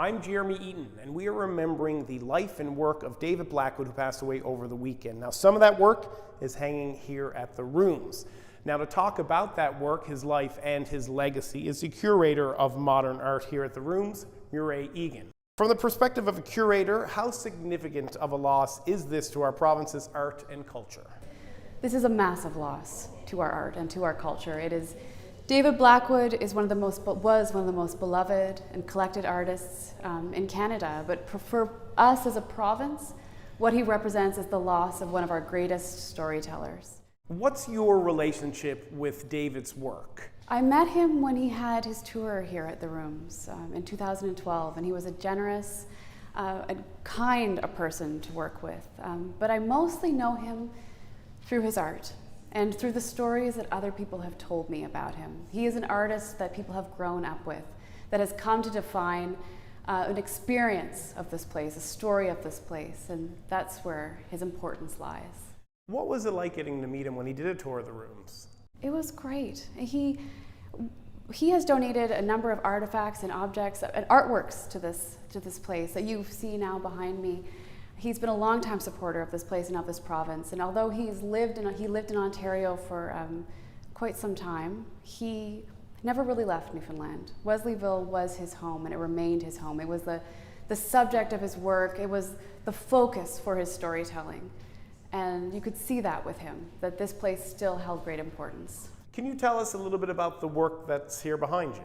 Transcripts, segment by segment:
I'm Jeremy Eaton, and we are remembering the life and work of David Blackwood, who passed away over the weekend. Now, some of that work is hanging here at the rooms. Now, to talk about that work, his life, and his legacy is the curator of modern art here at the rooms, Mireille Eagan. From the perspective of a curator, how significant of a loss is this to our province's art and culture? This is a massive loss to our art and to our culture. David Blackwood was one of the most beloved and collected artists in Canada, but for us as a province, what he represents is the loss of one of our greatest storytellers. What's your relationship with David's work? I met him when he had his tour here at the Rooms in 2012, and he was a generous and kind a person to work with. But I mostly know him through his art and through the stories that other people have told me about him. He is an artist that people have grown up with, that has come to define an experience of this place, a story of this place, and that's where his importance lies. What was it like getting to meet him when he did a tour of the Rooms? It was great. He has donated a number of artifacts and objects and artworks to this place that you see now behind me. He's been a longtime supporter of this place and of this province, and although he lived in Ontario for quite some time, he never really left Newfoundland. Wesleyville was his home, and it remained his home. It was the subject of his work. It was the focus for his storytelling. And you could see that with him, that this place still held great importance. Can you tell us a little bit about the work that's here behind you?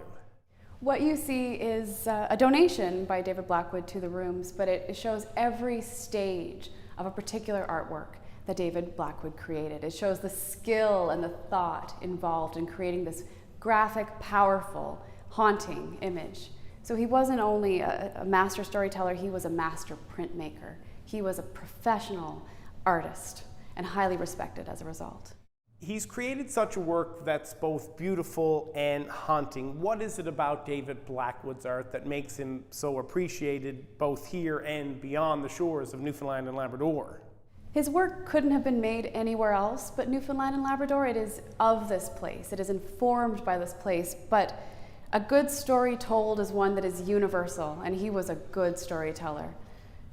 What you see is a donation by David Blackwood to the Rooms, but it shows every stage of a particular artwork that David Blackwood created. It shows the skill and the thought involved in creating this graphic, powerful, haunting image. So he wasn't only a master storyteller, he was a master printmaker. He was a professional artist and highly respected as a result. He's created such a work that's both beautiful and haunting. What is it about David Blackwood's art that makes him so appreciated both here and beyond the shores of Newfoundland and Labrador? His work couldn't have been made anywhere else but Newfoundland and Labrador. It is of this place. It is informed by this place, but a good story told is one that is universal, and he was a good storyteller.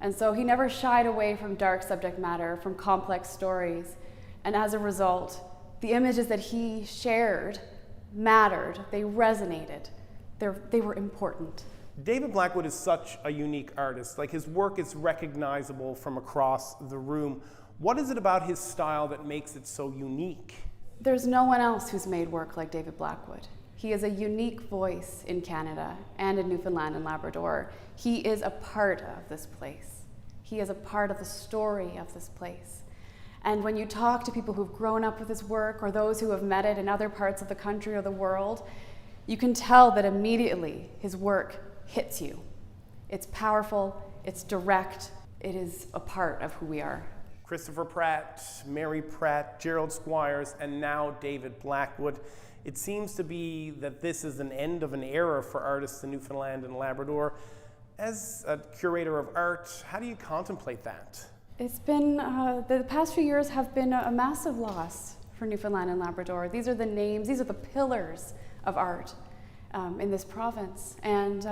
And so he never shied away from dark subject matter, from complex stories. And as a result, the images that he shared mattered, they resonated, they were important. David Blackwood is such a unique artist. Like, his work is recognizable from across the room. What is it about his style that makes it so unique? There's no one else who's made work like David Blackwood. He is a unique voice in Canada and in Newfoundland and Labrador. He is a part of this place. He is a part of the story of this place. And when you talk to people who've grown up with his work or those who have met it in other parts of the country or the world, you can tell that immediately his work hits you. It's powerful, it's direct, it is a part of who we are. Christopher Pratt, Mary Pratt, Gerald Squires, and now David Blackwood. It seems to be that this is an end of an era for artists in Newfoundland and Labrador. As a curator of art, how do you contemplate that? It's been, the past few years have been a massive loss for Newfoundland and Labrador. These are the names, these are the pillars of art in this province. And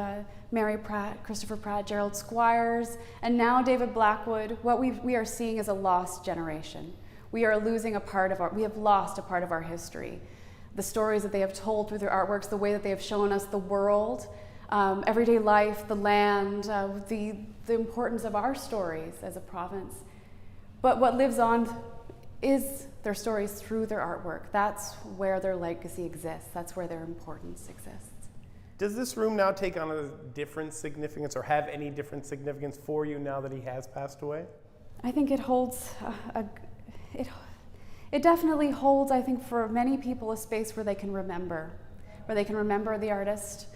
Mary Pratt, Christopher Pratt, Gerald Squires, and now David Blackwood, what we are seeing is a lost generation. We are losing we have lost a part of our history. The stories that they have told through their artworks, the way that they have shown us the world, everyday life, the land, the importance of our stories as a province. But what lives on is their stories through their artwork. That's where their legacy exists. That's where their importance exists. Does this room now take on a different significance, or have any different significance for you now that he has passed away? I think it holds, it definitely holds, I think, for many people, a space where they can remember the artist,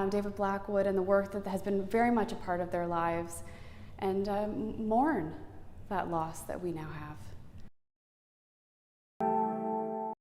David Blackwood, and the work that has been very much a part of their lives, and mourn that loss that we now have.